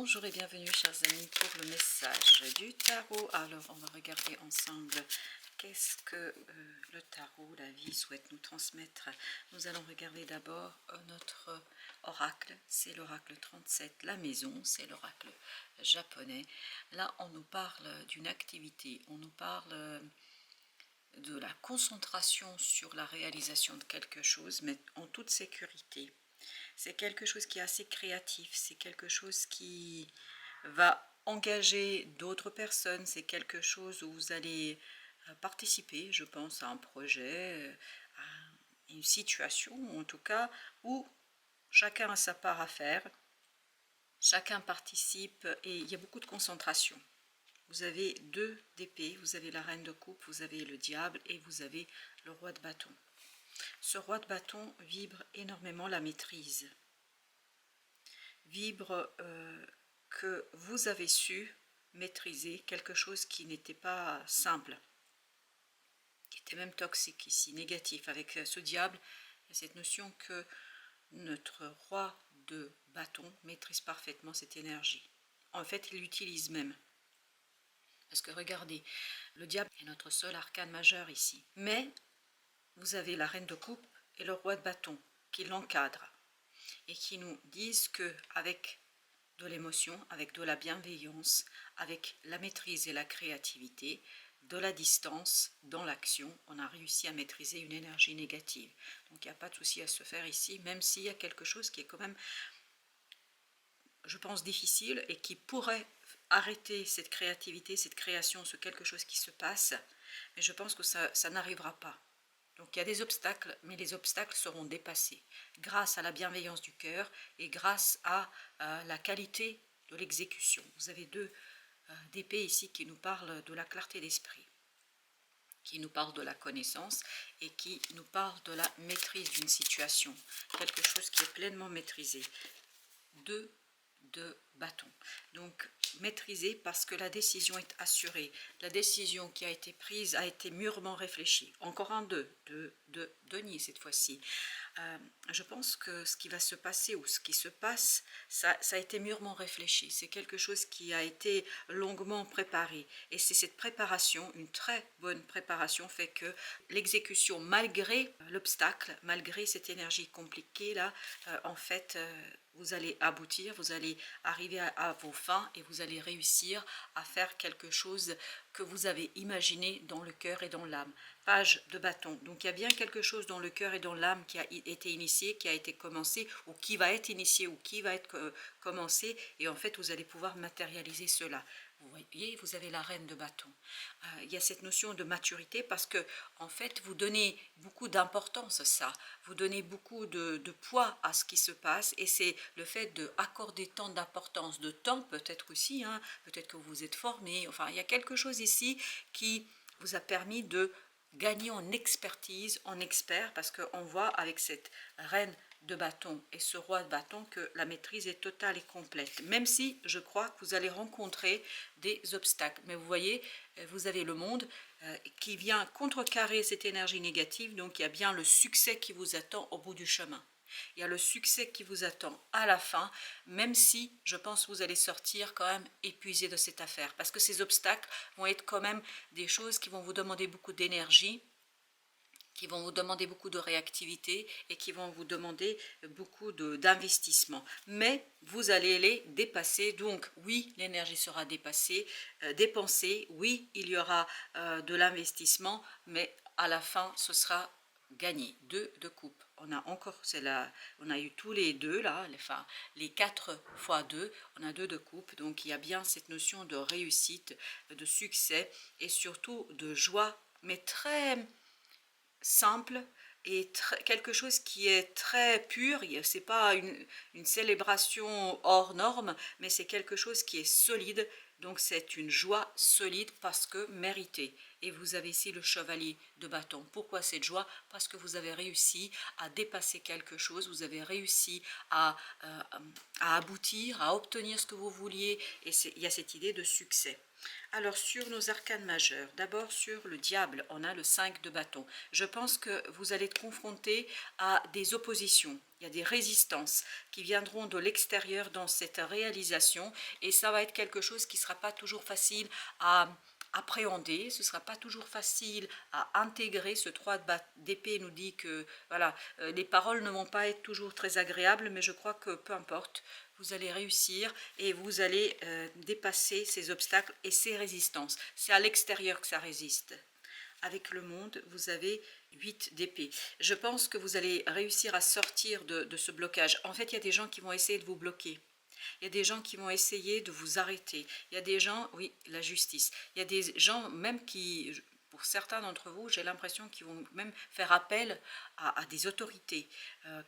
Bonjour et bienvenue chers amis pour le message du tarot. Alors on va regarder ensemble qu'est-ce que le tarot, la vie souhaite nous transmettre. Nous allons regarder d'abord notre oracle, c'est l'oracle 37, la maison, c'est l'oracle japonais. Là on nous parle d'une activité, on nous parle de la concentration sur la réalisation de quelque chose, mais en toute sécurité. C'est quelque chose qui est assez créatif, c'est quelque chose qui va engager d'autres personnes, c'est quelque chose où vous allez participer, je pense, à un projet, à une situation, en tout cas, où chacun a sa part à faire, chacun participe et il y a beaucoup de concentration. Vous avez deux d'épée, vous avez la reine de coupe, vous avez le diable et vous avez le roi de bâton. Ce roi de bâton vibre énormément la maîtrise, vibre que vous avez su maîtriser quelque chose qui n'était pas simple, qui était même toxique ici, négatif. Avec ce diable, il y a cette notion que notre roi de bâton maîtrise parfaitement cette énergie. En fait, il l'utilise même. Parce que regardez, le diable est notre seul arcane majeur ici. Mais vous avez la reine de coupe et le roi de bâton qui l'encadrent et qui nous disent que avec de l'émotion, avec de la bienveillance, avec la maîtrise et la créativité, de la distance dans l'action, on a réussi à maîtriser une énergie négative. Donc il n'y a pas de souci à se faire ici, même s'il y a quelque chose qui est quand même, je pense, difficile et qui pourrait arrêter cette créativité, cette création, ce quelque chose qui se passe, mais je pense que ça n'arrivera pas. Donc il y a des obstacles, mais les obstacles seront dépassés grâce à la bienveillance du cœur et grâce à la qualité de l'exécution. Vous avez deux d'épée ici qui nous parlent de la clarté d'esprit, qui nous parlent de la connaissance et qui nous parlent de la maîtrise d'une situation, quelque chose qui est pleinement maîtrisé. Deux de bâton. Donc maîtriser parce que la décision est assurée. La décision qui a été prise a été mûrement réfléchie. Encore un 2, de denier cette fois-ci. Je pense que ce qui va se passer ou ce qui se passe, ça a été mûrement réfléchi. C'est quelque chose qui a été longuement préparé. Et c'est cette préparation, une très bonne préparation, fait que l'exécution, malgré l'obstacle, malgré cette énergie compliquée là, en fait, vous allez aboutir, vous allez arriver à vos fins et vous allez réussir à faire quelque chose que vous avez imaginé dans le cœur et dans l'âme. Page de bâton. Donc il y a bien quelque chose dans le cœur et dans l'âme qui a été initié, qui a été commencé, ou qui va être initié, ou qui va être commencé, et en fait vous allez pouvoir matérialiser cela. Vous voyez, vous avez la reine de bâton. Il y a cette notion de maturité parce que, en fait, vous donnez beaucoup d'importance à ça. Vous donnez beaucoup de poids à ce qui se passe et c'est le fait d'accorder tant d'importance, de temps peut-être aussi, hein, peut-être que vous vous êtes formé. Enfin, il y a quelque chose ici qui vous a permis de gagner en expertise, en expert, parce qu'on voit avec cette reine de bâton et ce roi de bâton que la maîtrise est totale et complète, même si je crois que vous allez rencontrer des obstacles. Mais vous voyez, vous avez le monde qui vient contrecarrer cette énergie négative, donc il y a bien le succès qui vous attend au bout du chemin. Il y a le succès qui vous attend à la fin, même si je pense que vous allez sortir quand même épuisé de cette affaire, parce que ces obstacles vont être quand même des choses qui vont vous demander beaucoup d'énergie, qui vont vous demander beaucoup de réactivité et qui vont vous demander beaucoup d'investissement. Mais vous allez les dépasser, donc oui, l'énergie sera dépensée, oui, il y aura de l'investissement, mais à la fin, ce sera gagné. 2 de coupe. On a encore, on a eu tous les deux là, enfin, les 4 fois 2, on a 2 de coupe, donc il y a bien cette notion de réussite, de succès et surtout de joie, mais très simple et quelque chose qui est très pur. C'est pas une célébration hors norme, mais c'est quelque chose qui est solide. Donc c'est une joie solide parce que méritée. Et vous avez ici le chevalier de bâton. Pourquoi cette joie? Parce que vous avez réussi à dépasser quelque chose, vous avez réussi à aboutir, à obtenir ce que vous vouliez. Et il y a cette idée de succès. Alors sur nos arcanes majeurs, d'abord sur le diable, on a le 5 de bâton. Je pense que vous allez être confronté à des oppositions, Il y a des résistances qui viendront de l'extérieur dans cette réalisation et ça va être quelque chose qui ne sera pas toujours facile à appréhender, ce ne sera pas toujours facile à intégrer. Ce 3 d'épée nous dit que voilà, les paroles ne vont pas être toujours très agréables, mais je crois que peu importe, vous allez réussir et vous allez dépasser ces obstacles et ces résistances. C'est à l'extérieur que ça résiste. Avec le monde, vous avez 8 d'épée. Je pense que vous allez réussir à sortir de ce blocage. En fait, il y a des gens qui vont essayer de vous bloquer. Il y a des gens qui vont essayer de vous arrêter. Il y a des gens, oui, la justice. Il y a des gens même qui, pour certains d'entre vous, j'ai l'impression qu'ils vont même faire appel à des autorités.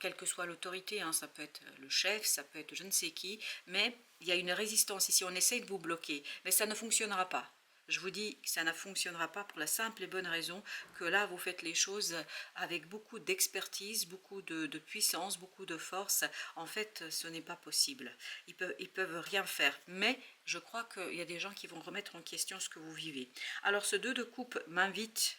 Quelle que soit l'autorité, hein, ça peut être le chef, ça peut être je ne sais qui, mais il y a une résistance ici, on essaye de vous bloquer, mais ça ne fonctionnera pas. Je vous dis que ça ne fonctionnera pas pour la simple et bonne raison que là, vous faites les choses avec beaucoup d'expertise, beaucoup de puissance, beaucoup de force. En fait, ce n'est pas possible. Ils peuvent rien faire. Mais je crois qu'il y a des gens qui vont remettre en question ce que vous vivez. Alors, ce 2 de coupe m'invite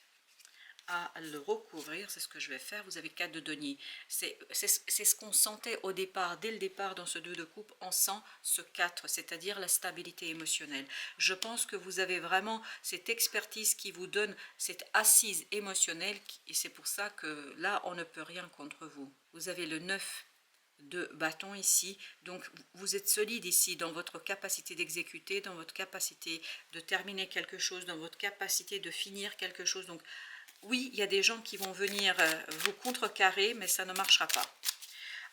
à le recouvrir, c'est ce que je vais faire. Vous avez 4 de denier, c'est ce qu'on sentait au départ, dès le départ dans ce 2 de coupe, on sent ce 4, c'est-à-dire la stabilité émotionnelle. Je pense que vous avez vraiment cette expertise qui vous donne cette assise émotionnelle et c'est pour ça que là, on ne peut rien contre vous. Vous avez le 9 de bâton ici, donc vous êtes solide ici dans votre capacité d'exécuter, dans votre capacité de terminer quelque chose, dans votre capacité de finir quelque chose, donc oui, il y a des gens qui vont venir vous contrecarrer, mais ça ne marchera pas.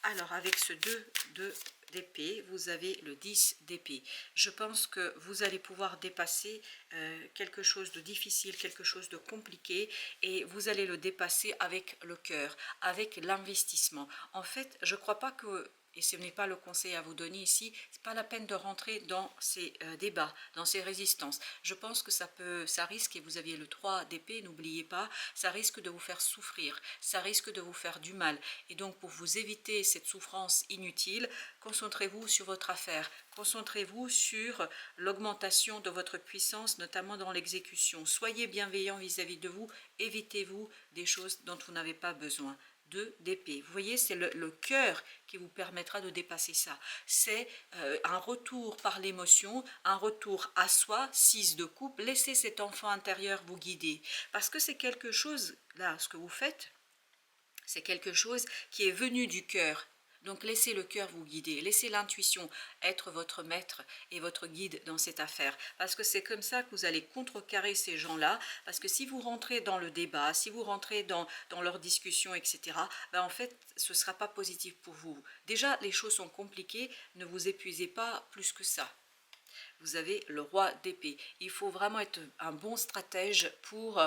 Alors, avec ce 2 d'épée, vous avez le 10 d'épée. Je pense que vous allez pouvoir dépasser quelque chose de difficile, quelque chose de compliqué, et vous allez le dépasser avec le cœur, avec l'investissement. En fait, je ne crois pas que... Et ce n'est pas le conseil à vous donner ici, c'est pas la peine de rentrer dans ces débats, dans ces résistances. Je pense que ça risque, et vous aviez le 3 d'épée, n'oubliez pas, ça risque de vous faire souffrir, ça risque de vous faire du mal. Et donc pour vous éviter cette souffrance inutile, concentrez-vous sur votre affaire, concentrez-vous sur l'augmentation de votre puissance, notamment dans l'exécution. Soyez bienveillant vis-à-vis de vous, évitez-vous des choses dont vous n'avez pas besoin. 2 d'épée. Vous voyez, c'est le cœur qui vous permettra de dépasser ça. C'est un retour par l'émotion, un retour à soi, 6 de coupe. Laissez cet enfant intérieur vous guider. Parce que c'est quelque chose, là, ce que vous faites, c'est quelque chose qui est venu du cœur. Donc laissez le cœur vous guider, laissez l'intuition être votre maître et votre guide dans cette affaire. Parce que c'est comme ça que vous allez contrecarrer ces gens-là. Parce que si vous rentrez dans le débat, si vous rentrez dans leur discussion, etc., ben en fait, ce ne sera pas positif pour vous. Déjà, les choses sont compliquées, ne vous épuisez pas plus que ça. Vous avez le roi d'épée. Il faut vraiment être un bon stratège pour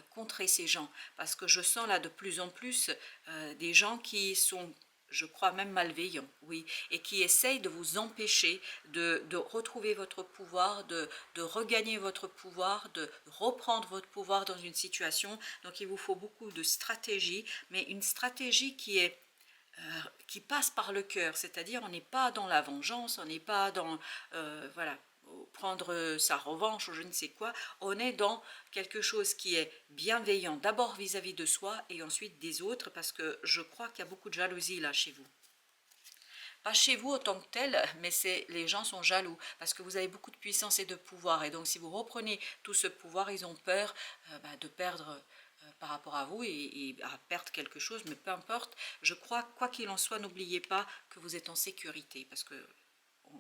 contrer ces gens. Parce que je sens là de plus en plus des gens qui sont, je crois même malveillants, oui, et qui essayent de vous empêcher de retrouver votre pouvoir, de regagner votre pouvoir, de reprendre votre pouvoir dans une situation. Donc il vous faut beaucoup de stratégie, mais une stratégie qui passe par le cœur, c'est-à-dire on n'est pas dans la vengeance, on n'est pas dans voilà, prendre sa revanche ou je ne sais quoi, on est dans quelque chose qui est bienveillant, d'abord vis-à-vis de soi et ensuite des autres, parce que je crois qu'il y a beaucoup de jalousie là chez vous. Pas chez vous autant que tel, mais les gens sont jaloux parce que vous avez beaucoup de puissance et de pouvoir. Et donc si vous reprenez tout ce pouvoir, ils ont peur de perdre par rapport à vous et à perdre quelque chose. Mais peu importe, je crois, quoi qu'il en soit, n'oubliez pas que vous êtes en sécurité parce que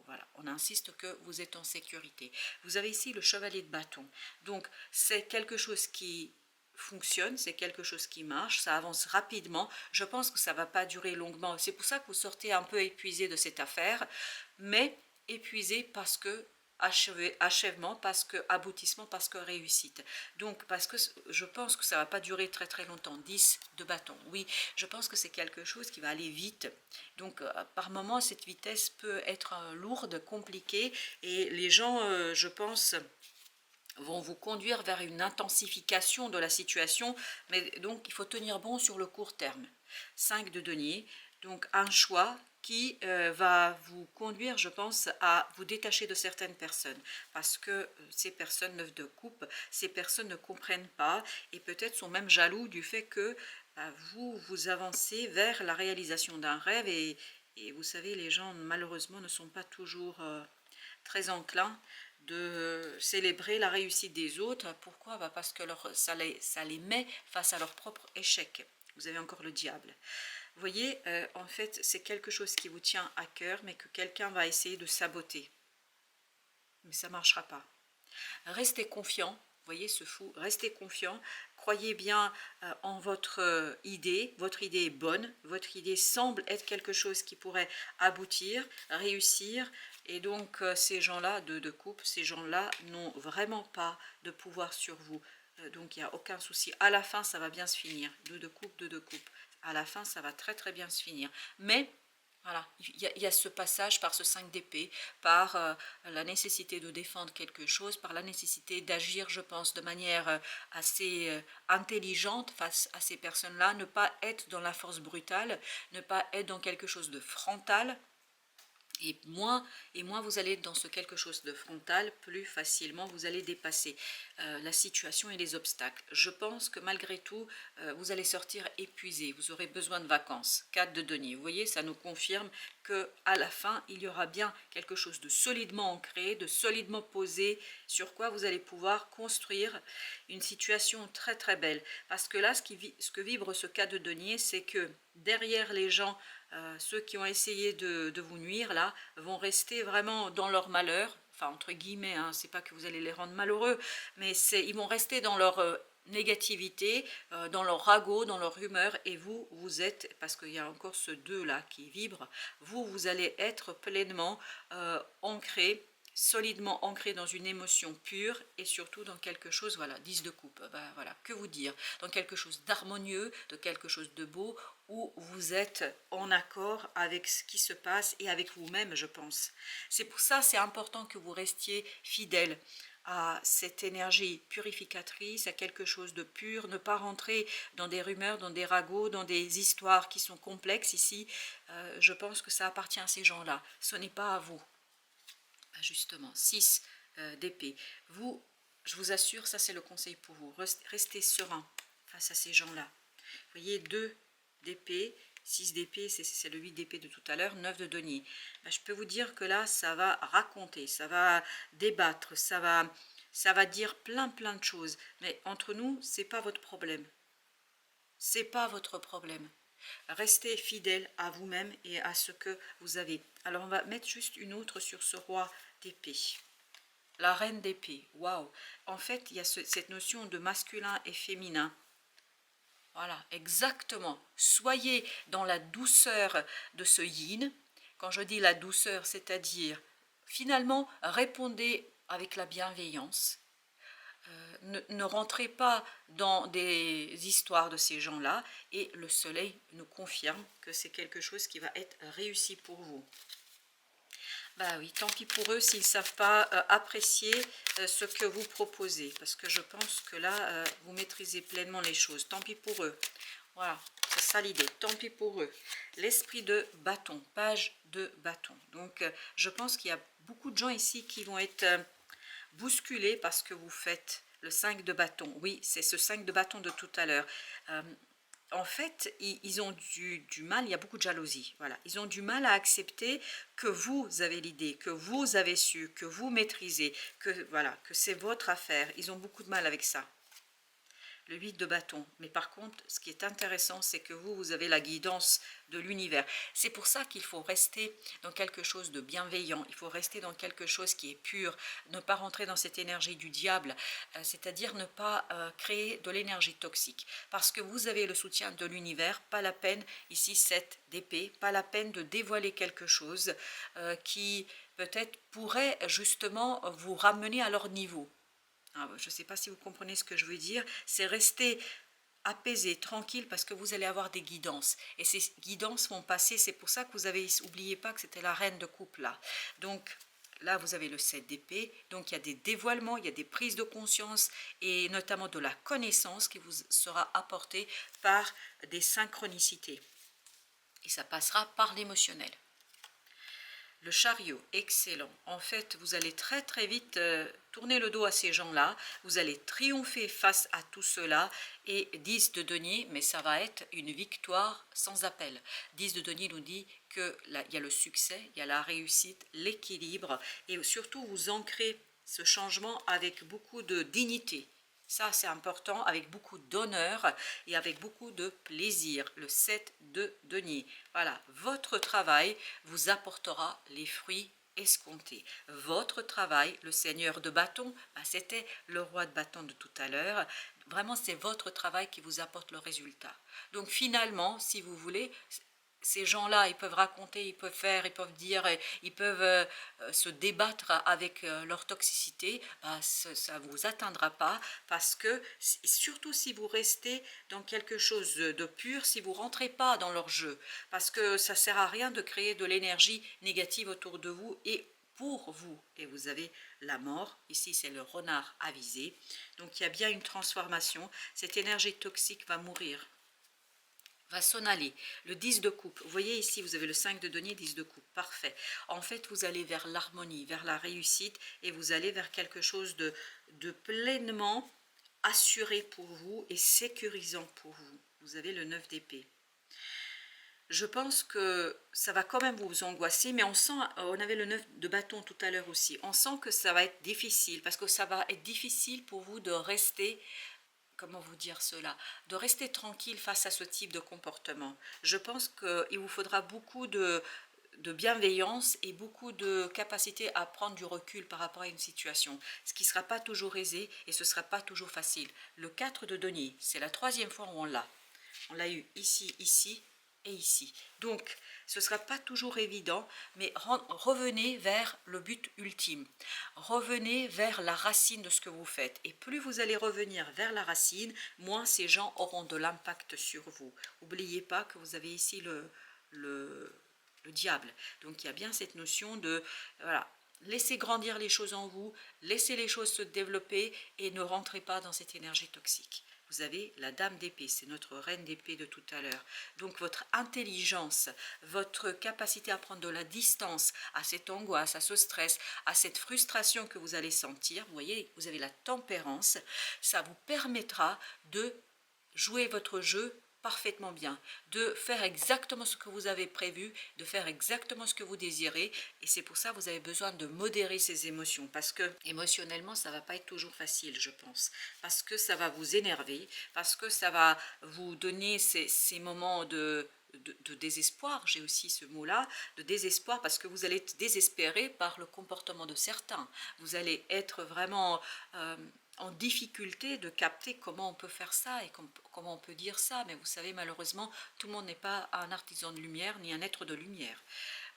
voilà, on insiste que vous êtes en sécurité. Vous avez ici le chevalier de bâton. Donc c'est quelque chose qui fonctionne, c'est quelque chose qui marche, ça avance rapidement. Je pense que ça ne va pas durer longuement. C'est pour ça que vous sortez un peu épuisé de cette affaire, mais épuisé parce que achèvement, parce que aboutissement, parce que réussite. Donc, parce que je pense que ça ne va pas durer très très longtemps. 10 de bâton, oui, je pense que c'est quelque chose qui va aller vite. Donc, par moment, cette vitesse peut être lourde, compliquée, et les gens, je pense, vont vous conduire vers une intensification de la situation, mais donc il faut tenir bon sur le court terme. 5 de denier, donc un choix qui va vous conduire, je pense, à vous détacher de certaines personnes, parce que ces personnes 9 de coupe, ces personnes ne comprennent pas et peut-être sont même jaloux du fait que vous avancez vers la réalisation d'un rêve et vous savez, les gens malheureusement ne sont pas toujours très enclins de célébrer la réussite des autres. Pourquoi? Parce que ça les met face à leur propre échec. Vous avez encore le diable. Vous voyez, en fait, c'est quelque chose qui vous tient à cœur, mais que quelqu'un va essayer de saboter. Mais ça ne marchera pas. Restez confiant, vous voyez ce fou, restez confiant, croyez bien en votre idée est bonne, votre idée semble être quelque chose qui pourrait aboutir, réussir, et donc ces gens-là, de couple, ces gens-là n'ont vraiment pas de pouvoir sur vous, donc il n'y a aucun souci, à la fin ça va bien se finir, de couple, à la fin ça va très très bien se finir, mais voilà, il y a ce passage par ce 5 d'épée, par la nécessité de défendre quelque chose, par la nécessité d'agir, je pense, de manière assez intelligente face à ces personnes-là, ne pas être dans la force brutale, ne pas être dans quelque chose de frontal. Et moins vous allez être dans ce quelque chose de frontal, plus facilement vous allez dépasser la situation et les obstacles. Je pense que malgré tout, vous allez sortir épuisé, vous aurez besoin de vacances. 4 de denier, vous voyez, ça nous confirme qu'à la fin, il y aura bien quelque chose de solidement ancré, de solidement posé, sur quoi vous allez pouvoir construire une situation très très belle. Parce que là, ce que vibre ce 4 de denier, c'est que derrière les gens, ceux qui ont essayé de vous nuire, là, vont rester vraiment dans leur malheur, enfin entre guillemets, hein, c'est pas que vous allez les rendre malheureux, mais ils vont rester dans leur négativité, dans leur ragot, dans leur humeur, et vous êtes, parce qu'il y a encore ce 2 là qui vibre, vous allez être pleinement ancré, solidement ancré dans une émotion pure et surtout dans quelque chose, voilà, 10 de coupe, ben voilà, que vous dire, dans quelque chose d'harmonieux, de quelque chose de beau, où vous êtes en accord avec ce qui se passe et avec vous-même, je pense. C'est pour ça, c'est important que vous restiez fidèle à cette énergie purificatrice, à quelque chose de pur, ne pas rentrer dans des rumeurs, dans des ragots, dans des histoires qui sont complexes ici. Je pense que ça appartient à ces gens-là, ce n'est pas à vous. Justement, 6 d'épée. Je vous assure, ça c'est le conseil pour vous, restez serein face à ces gens-là. Vous voyez, 2 d'épée, 6 d'épée, c'est le 8 d'épée de tout à l'heure, 9 de denier. Je peux vous dire que là, ça va raconter, ça va débattre, ça va dire plein de choses. Mais entre nous, c'est pas votre problème. C'est pas votre problème. Restez fidèle à vous-même et à ce que vous avez. Alors, on va mettre juste une autre sur ce roi d'épée. La reine d'épée, waouh! En fait, il y a cette notion de masculin et féminin. Voilà, exactement. Soyez dans la douceur de ce yin. Quand je dis la douceur, c'est-à-dire, finalement, répondez avec la bienveillance. Ne rentrez pas dans des histoires de ces gens-là. Et le soleil nous confirme que c'est quelque chose qui va être réussi pour vous. Bah oui, tant pis pour eux s'ils ne savent pas apprécier ce que vous proposez. Parce que je pense que là, vous maîtrisez pleinement les choses. Tant pis pour eux. Voilà, c'est ça l'idée. Tant pis pour eux. L'esprit de bâton, page de bâton. Donc, je pense qu'il y a beaucoup de gens ici qui vont être bousculés parce que vous faites le 5 de bâton. Oui, c'est ce 5 de bâton de tout à l'heure. En fait, ils ont du mal, il y a beaucoup de jalousie, voilà. Ils ont du mal à accepter que vous avez l'idée, que vous avez su, que vous maîtrisez, que voilà, que c'est votre affaire. Ils ont beaucoup de mal avec ça. Le 8 de bâton. Mais par contre, ce qui est intéressant, c'est que vous avez la guidance de l'univers. C'est pour ça qu'il faut rester dans quelque chose de bienveillant. Il faut rester dans quelque chose qui est pur. Ne pas rentrer dans cette énergie du diable. C'est-à-dire ne pas créer de l'énergie toxique. Parce que vous avez le soutien de l'univers. Pas la peine, ici 7 d'épée, pas la peine de dévoiler quelque chose qui peut-être pourrait justement vous ramener à leur niveau. Je ne sais pas si vous comprenez ce que je veux dire, c'est rester apaisé, tranquille, parce que vous allez avoir des guidances. Et ces guidances vont passer, c'est pour ça que vous avez, n'oubliez pas que c'était la reine de coupe là. Donc là, vous avez le 7 d'épée, donc il y a des dévoilements, il y a des prises de conscience, et notamment de la connaissance qui vous sera apportée par des synchronicités. Et ça passera par l'émotionnel. Le chariot, excellent. En fait, vous allez très très vite tourner le dos à ces gens-là. Vous allez triompher face à tout cela. Et 10 de denier, mais ça va être une victoire sans appel. 10 de denier nous dit qu'il y a le succès, il y a la réussite, l'équilibre. Et surtout, vous ancrez ce changement avec beaucoup de dignité. Ça, c'est important, avec beaucoup d'honneur et avec beaucoup de plaisir. Le 7 de denier. Voilà, votre travail vous apportera les fruits escomptés. Votre travail, le seigneur de bâton, c'était le roi de bâton de tout à l'heure. Vraiment, c'est votre travail qui vous apporte le résultat. Donc finalement, si vous voulez, ces gens-là, ils peuvent raconter, ils peuvent faire, ils peuvent dire, ils peuvent se débattre avec leur toxicité, ça ne vous atteindra pas parce que, surtout si vous restez dans quelque chose de pur, si vous ne rentrez pas dans leur jeu, parce que ça ne sert à rien de créer de l'énergie négative autour de vous et pour vous. Et vous avez la mort, ici c'est le renard avisé, donc il y a bien une transformation, cette énergie toxique va mourir, va s'en aller. Le 10 de coupe, vous voyez ici, vous avez le 5 de denier, 10 de coupe, parfait. En fait, vous allez vers l'harmonie, vers la réussite, et vous allez vers quelque chose de pleinement assuré pour vous et sécurisant pour vous. Vous avez le 9 d'épée. Je pense que ça va quand même vous angoisser, mais on sent, on avait le 9 de bâton tout à l'heure aussi, on sent que ça va être difficile, parce que ça va être difficile pour vous de rester, comment vous dire cela, de rester tranquille face à ce type de comportement. Je pense qu'il vous faudra beaucoup de bienveillance et beaucoup de capacité à prendre du recul par rapport à une situation, ce qui ne sera pas toujours aisé et ce ne sera pas toujours facile. Le 4 de denier, c'est la troisième fois où on l'a. On l'a eu ici, ici et ici. Donc, ce ne sera pas toujours évident, mais revenez vers le but ultime. Revenez vers la racine de ce que vous faites. Et plus vous allez revenir vers la racine, moins ces gens auront de l'impact sur vous. N'oubliez pas que vous avez ici le diable. Donc, il y a bien cette notion de, voilà, laissez grandir les choses en vous, laissez les choses se développer et ne rentrez pas dans cette énergie toxique. Vous avez la dame d'épée, c'est notre reine d'épée de tout à l'heure. Donc votre intelligence, votre capacité à prendre de la distance à cette angoisse, à ce stress, à cette frustration que vous allez sentir, vous voyez, vous avez la tempérance, ça vous permettra de jouer votre jeu parfaitement bien, de faire exactement ce que vous avez prévu, de faire exactement ce que vous désirez, et c'est pour ça que vous avez besoin de modérer ces émotions, parce que émotionnellement ça va pas être toujours facile, je pense, parce que ça va vous énerver, parce que ça va vous donner ces moments de désespoir, j'ai aussi ce mot-là, de désespoir, parce que vous allez être désespéré par le comportement de certains, vous allez être vraiment en difficulté de capter comment on peut faire ça et comment on peut dire ça, mais vous savez, malheureusement, tout le monde n'est pas un artisan de lumière ni un être de lumière.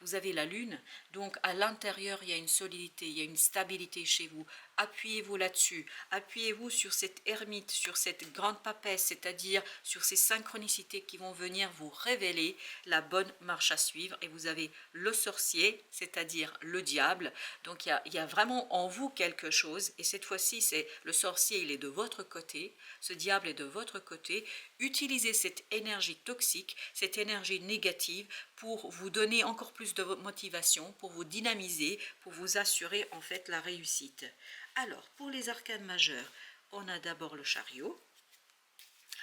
Vous avez la lune, donc à l'intérieur il y a une solidité, il y a une stabilité chez vous. Appuyez-vous là-dessus, appuyez-vous sur cette ermite, sur cette grande papesse, c'est-à-dire sur ces synchronicités qui vont venir vous révéler la bonne marche à suivre. Et vous avez le sorcier, c'est-à-dire le diable. Donc il y a vraiment en vous quelque chose, et cette fois-ci c'est le sorcier, il est de votre côté, ce diable est de votre côté. Utilisez cette énergie toxique, cette énergie négative pour vous donner encore plus de motivation, pour vous dynamiser, pour vous assurer en fait la réussite. Alors, pour les arcanes majeures, on a d'abord le chariot.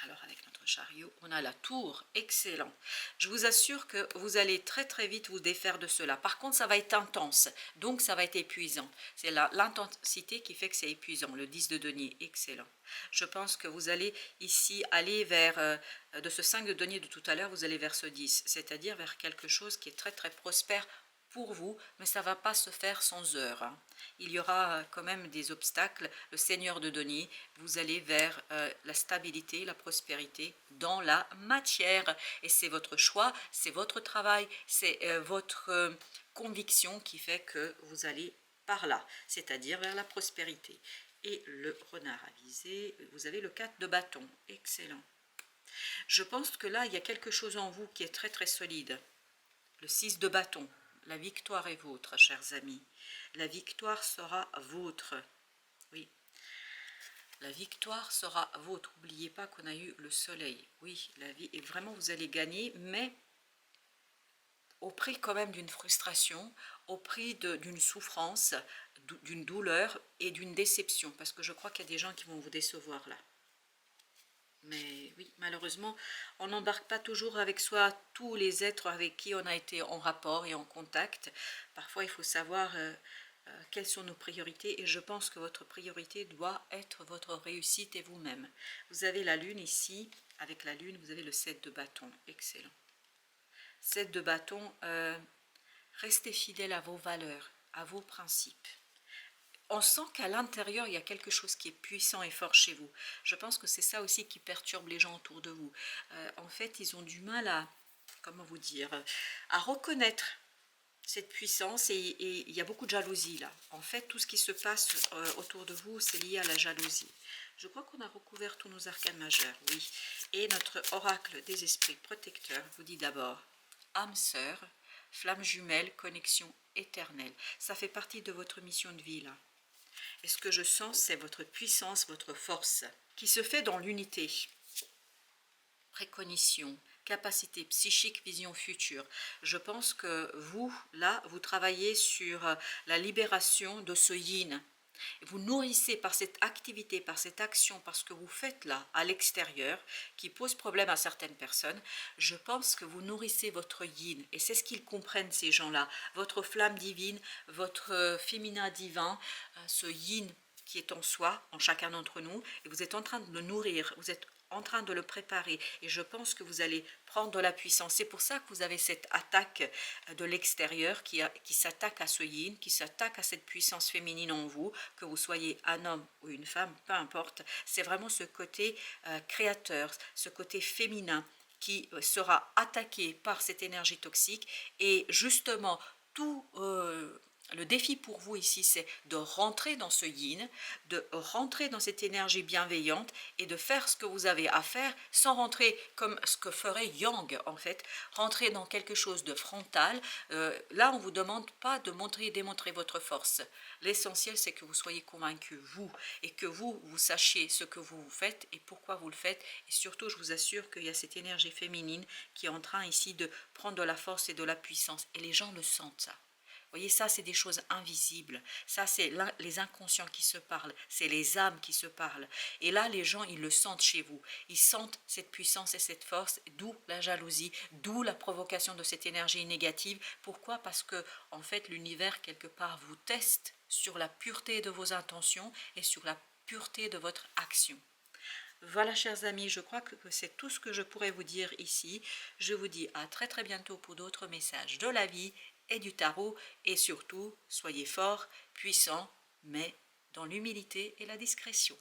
Alors, avec notre chariot, on a la tour, excellent. Je vous assure que vous allez très très vite vous défaire de cela. Par contre, ça va être intense, donc ça va être épuisant. C'est l'intensité qui fait que c'est épuisant, le 10 de denier, excellent. Je pense que vous allez ici aller vers, de ce 5 de denier de tout à l'heure, vous allez vers ce 10, c'est-à-dire vers quelque chose qui est très très prospère pour vous, mais ça ne va pas se faire sans heurts. Hein. Il y aura quand même des obstacles. Le seigneur de denier, vous allez vers la stabilité, la prospérité dans la matière. Et c'est votre choix, c'est votre travail, c'est votre conviction qui fait que vous allez par là, c'est-à-dire vers la prospérité. Et le renard avisé, vous avez le 4 de bâton, excellent. Je pense que là, il y a quelque chose en vous qui est très très solide. Le 6 de bâton. La victoire est vôtre, chers amis. La victoire sera vôtre. Oui, la victoire sera vôtre. N'oubliez pas qu'on a eu le soleil. Oui, la vie, et vraiment vous allez gagner, mais au prix quand même d'une frustration, au prix d'une souffrance, d'une douleur et d'une déception, parce que je crois qu'il y a des gens qui vont vous décevoir là. Mais oui, malheureusement, on n'embarque pas toujours avec soi tous les êtres avec qui on a été en rapport et en contact. Parfois, il faut savoir quelles sont nos priorités, et je pense que votre priorité doit être votre réussite et vous-même. Vous avez la lune ici, avec la lune, vous avez le 7 de bâton, excellent. 7 de bâton, restez fidèle à vos valeurs, à vos principes. On sent qu'à l'intérieur, il y a quelque chose qui est puissant et fort chez vous. Je pense que c'est ça aussi qui perturbe les gens autour de vous. En fait, ils ont du mal à, comment vous dire, à reconnaître cette puissance, et il y a beaucoup de jalousie là. En fait, tout ce qui se passe autour de vous, c'est lié à la jalousie. Je crois qu'on a recouvert tous nos arcanes majeurs, oui. Et notre oracle des esprits protecteurs vous dit d'abord âme sœur, flamme jumelle, connexion éternelle. Ça fait partie de votre mission de vie là. Et ce que je sens, c'est votre puissance, votre force, qui se fait dans l'unité. Précognition, capacité psychique, vision future. Je pense que vous, là, vous travaillez sur la libération de ce yin. Vous nourrissez par cette activité, par cette action, par ce que vous faites là, à l'extérieur, qui pose problème à certaines personnes. Je pense que vous nourrissez votre yin, et c'est ce qu'ils comprennent, ces gens-là. Votre flamme divine, votre féminin divin, ce yin qui est en soi, en chacun d'entre nous, et vous êtes en train de le nourrir, vous êtes en train de le préparer, et je pense que vous allez prendre de la puissance. C'est pour ça que vous avez cette attaque de l'extérieur qui s'attaque à ce yin, qui s'attaque à cette puissance féminine en vous, que vous soyez un homme ou une femme, peu importe. C'est vraiment ce côté créateur, ce côté féminin qui sera attaqué par cette énergie toxique, et justement tout le défi pour vous ici, c'est de rentrer dans ce yin, de rentrer dans cette énergie bienveillante et de faire ce que vous avez à faire sans rentrer comme ce que ferait Yang en fait, rentrer dans quelque chose de frontal. Là, on ne vous demande pas de montrer et démontrer votre force. L'essentiel, c'est que vous soyez convaincu, vous, et que vous sachiez ce que vous faites et pourquoi vous le faites. Et surtout, je vous assure qu'il y a cette énergie féminine qui est en train ici de prendre de la force et de la puissance. Et les gens le sentent, ça. Vous voyez, ça, c'est des choses invisibles. Ça, c'est les inconscients qui se parlent. C'est les âmes qui se parlent. Et là, les gens, ils le sentent chez vous. Ils sentent cette puissance et cette force, d'où la jalousie, d'où la provocation de cette énergie négative. Pourquoi? Parce que, en fait, l'univers, quelque part, vous teste sur la pureté de vos intentions et sur la pureté de votre action. Voilà, chers amis, je crois que c'est tout ce que je pourrais vous dire ici. Je vous dis à très très bientôt pour d'autres messages de la vie et du tarot, et surtout, soyez forts, puissants, mais dans l'humilité et la discrétion.